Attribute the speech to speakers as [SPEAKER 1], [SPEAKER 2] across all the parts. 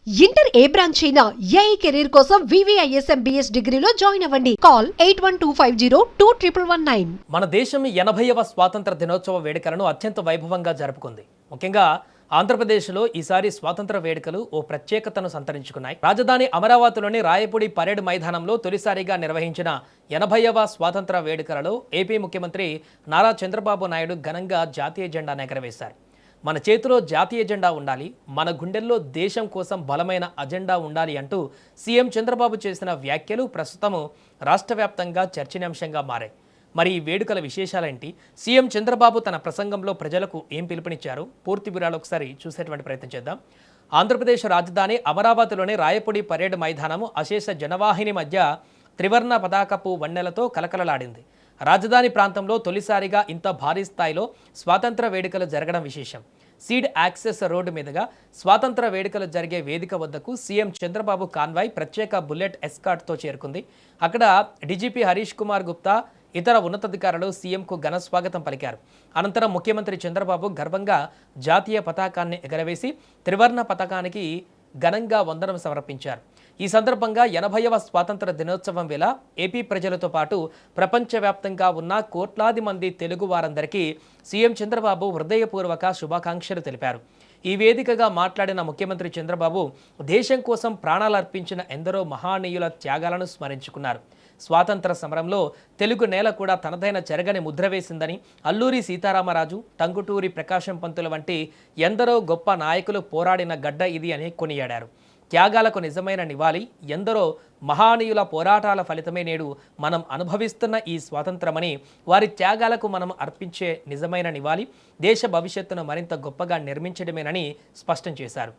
[SPEAKER 1] Inter ఏ branch అయినా AI career కోసం వివిఐఎస్ MBS డిగ్రీలో జాయిన్ అవ్వండి. కాల్ 8125021119.
[SPEAKER 2] మన దేశం 80వ స్వాతంత్ర దినోత్సవ వేడుకలను అత్యంత వైభవంగా జరుపుకుంది. ముఖ్యంగా ఆంధ్రప్రదేశ్లో ఈసారి స్వాతంత్ర వేడుకలు ఓ ప్రత్యేకతను సంతరించుకున్నాయి. రాజధాని అమరావతిలోని రాయపూడి పరేడ్ మైదానంలో తొలిసారిగా నిర్వహించిన 80వ స్వాతంత్ర వేడుకలలో ఏపీ ముఖ్యమంత్రి నారా చంద్రబాబు నాయుడు ఘనంగా జాతీయ జెండాను ఎగరవేశారు. మన చేతిలో జాతీయ జెండా ఉండాలి, మన గుండెల్లో దేశం కోసం బలమైన అజెండా ఉండాలి అంటూ సీఎం చంద్రబాబు చేసిన వ్యాఖ్యలు ప్రస్తుతము రాష్ట్ర వ్యాప్తంగా చర్చనీయాంశంగా మారాయి. మరి ఈ వేడుకల విశేషాలేంటి, సీఎం చంద్రబాబు తన ప్రసంగంలో ప్రజలకు ఏం పిలుపునిచ్చారు, పూర్తి వివరాలు ఒకసారి చూసేటువంటి ప్రయత్నం చేద్దాం. ఆంధ్రప్రదేశ్ రాజధాని అమరావతిలోని రాయపూడి పరేడ్ మైదానము అశేష జనవాహిని మధ్య త్రివర్ణ పతాకపు వన్నెలతో కలకలలాడింది. రాజధాని ప్రాంతంలో తొలిసారిగా ఇంత భారీ స్థాయిలో స్వాతంత్ర వేడుకలు జరగడం విశేషం. సీడ్ యాక్సెస్ రోడ్డు మీదుగా స్వాతంత్ర వేడుకలు జరిగే వేదిక వద్దకు సీఎం చంద్రబాబు కాన్వాయ్ ప్రత్యేక బుల్లెట్ ఎస్కార్ట్తో చేరుకుంది. అక్కడ డీజీపీ హరీష్ కుమార్ గుప్తా, ఇతర ఉన్నతాధికారులు సీఎంకు ఘన స్వాగతం పలికారు. అనంతరం ముఖ్యమంత్రి చంద్రబాబు గర్వంగా జాతీయ పతాకాన్ని ఎగరవేసి త్రివర్ణ పతాకానికి ఘనంగా వందనం సమర్పించారు. ఈ సందర్భంగా 80వ స్వాతంత్ర దినోత్సవం వేళ ఏపీ ప్రజలతో పాటు ప్రపంచవ్యాప్తంగా ఉన్న కోట్లాది మంది తెలుగు వారందరికీ సీఎం చంద్రబాబు హృదయపూర్వక శుభాకాంక్షలు తెలిపారు. ఈ వేదికగా మాట్లాడిన ముఖ్యమంత్రి చంద్రబాబు దేశం కోసం ప్రాణాలర్పించిన ఎందరో మహానీయుల త్యాగాలను స్మరించుకున్నారు. స్వాతంత్ర సమరంలో తెలుగు నేల కూడా తనదైన చెరగని ముద్ర వేసిందని, అల్లూరి సీతారామరాజు, టంగుటూరి ప్రకాశం పంతులు వంటి ఎందరో గొప్ప నాయకులు పోరాడిన గడ్డ ఇది అని కొనియాడారు. త్యాగాలకు నిజమైన నివాళి, ఎందరో మహానీయుల పోరాటాల ఫలితమే నేడు మనం అనుభవిస్తున్న ఈ స్వాతంత్రమని, వారి త్యాగాలకు మనం అర్పించే నిజమైన నివాళి దేశ భవిష్యత్తును మరింత గొప్పగా నిర్మించడమేనని స్పష్టం చేశారు.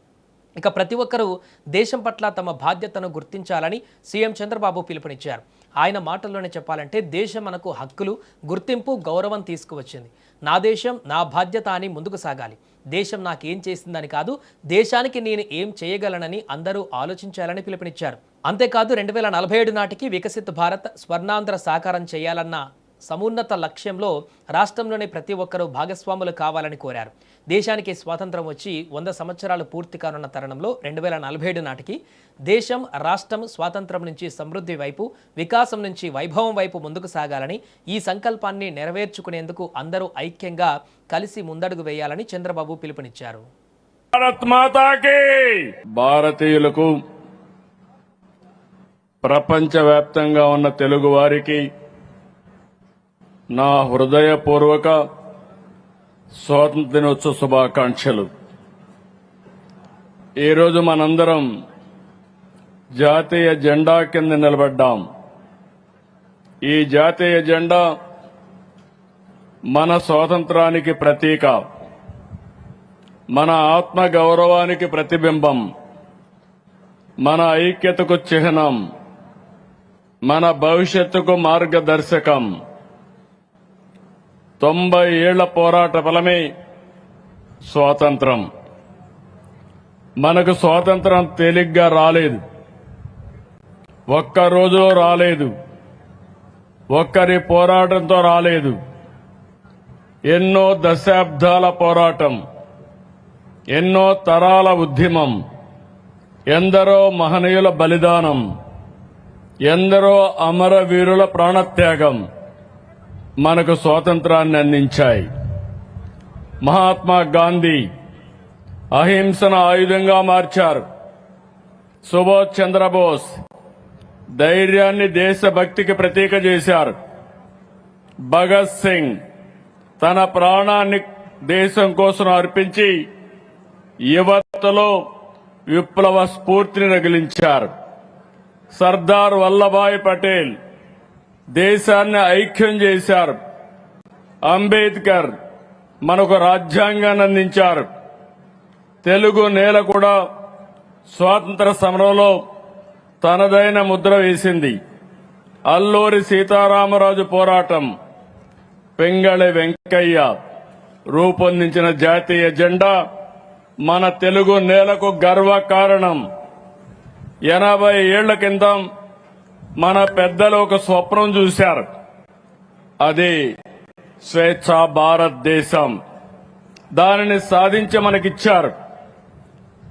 [SPEAKER 2] ఇక ప్రతి ఒక్కరూ దేశం పట్ల తమ బాధ్యతను గుర్తించాలని సీఎం చంద్రబాబు పిలుపునిచ్చారు. ఆయన మాటల్లోనే చెప్పాలంటే దేశం మనకు హక్కులు, గుర్తింపు, గౌరవం తీసుకువచ్చింది. నా దేశం నా బాధ్యత అని ముందుకు సాగాలి. దేశం నాకేం చేసిందని కాదు, దేశానికి నేను ఏం చేయగలనని అందరూ ఆలోచించాలని పిలుపునిచ్చారు. అంతేకాదు 2047 నాటికి వికసిత్ భారత్, స్వర్ణాంధ్ర సాకారం చేయాలన్న సమున్నత లక్ష్యంలో రాష్ట్రంలోని ప్రతి ఒక్కరూ భాగస్వాములు కావాలని కోరారు. దేశానికి స్వాతంత్రం వచ్చి 100 సంవత్సరాలు పూర్తి కానున్న తరుణంలో 2047 నాటికి దేశం, రాష్ట్రం స్వాతంత్రం నుంచి సమృద్ధి వైపు, వికాసం నుంచి వైభవం వైపు ముందుకు సాగాలని, ఈ సంకల్పాన్ని నెరవేర్చుకునేందుకు అందరూ ఐక్యంగా కలిసి ముందడుగు వేయాలని చంద్రబాబు పిలుపునిచ్చారు.
[SPEAKER 3] భారత్ మాతాకి, భారతీయులకు, ప్రపంచవ్యాప్తంగా ఉన్న తెలుగు వారికి నా హృదయపూర్వక స్వాతంత్ర దినోత్సవ శుభాకాంక్షలు. ఈరోజు మనందరం జాతీయ జెండా కింద నిలబడ్డాం. ఈ జాతీయ జెండా మన స్వాతంత్రానికి ప్రతీక, మన ఆత్మ గౌరవానికి ప్రతిబింబం, మన ఐక్యతకు చిహ్నం, మన భవిష్యత్తుకు మార్గదర్శకం. 90 ఏళ్ల పోరాట ఫలమే స్వాతంత్రం. మనకు స్వాతంత్రం తేలిగ్గా రాలేదు, ఒక్క రోజులో రాలేదు, ఒక్కరి పోరాటంతో రాలేదు. ఎన్నో దశాబ్దాల పోరాటం, ఎన్నో తరాల ఉద్యమం, ఎందరో మహనీయుల బలిదానం, ఎందరో అమరవీరుల ప్రాణత్యాగం మనకు స్వాతంత్రాన్ని అందించాయి. మహాత్మా గాంధీ అహింసను ఆయుధంగా మార్చారు. సుభాష్ చంద్రబోస్ ధైర్యాన్ని, దేశభక్తికి ప్రతీక చేశారు. భగత్ సింగ్ తన ప్రాణాన్ని దేశం కోసం అర్పించి యువతలో విప్లవ స్ఫూర్తిని రగిలించారు. సర్దార్ వల్లభాయ్ పటేల్ దేశాన్ని ఐక్యం చేశారు. అంబేద్కర్ మనకు రాజ్యాంగాన్ని అందించారు. తెలుగు నేల కూడా స్వాతంత్ర సమరంలో తనదైన ముద్ర వేసింది. అల్లూరి సీతారామరాజు పోరాటం, పింగళి వెంకయ్య రూపొందించిన జాతీయ జెండా మన తెలుగు నేలకు గర్వకారణం. 80 ఏళ్ల కిందం మన పెద్దలు ఒక స్వప్నం చూశారు. అది స్వేచ్ఛా భారతదేశం. దానిని సాధించి మనకిచ్చారు.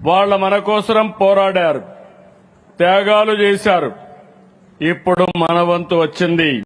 [SPEAKER 3] వాళ్ళ మన కోసరం పోరాడారు, త్యాగాలు చేశారు. ఇప్పుడు మన వంతు వచ్చింది.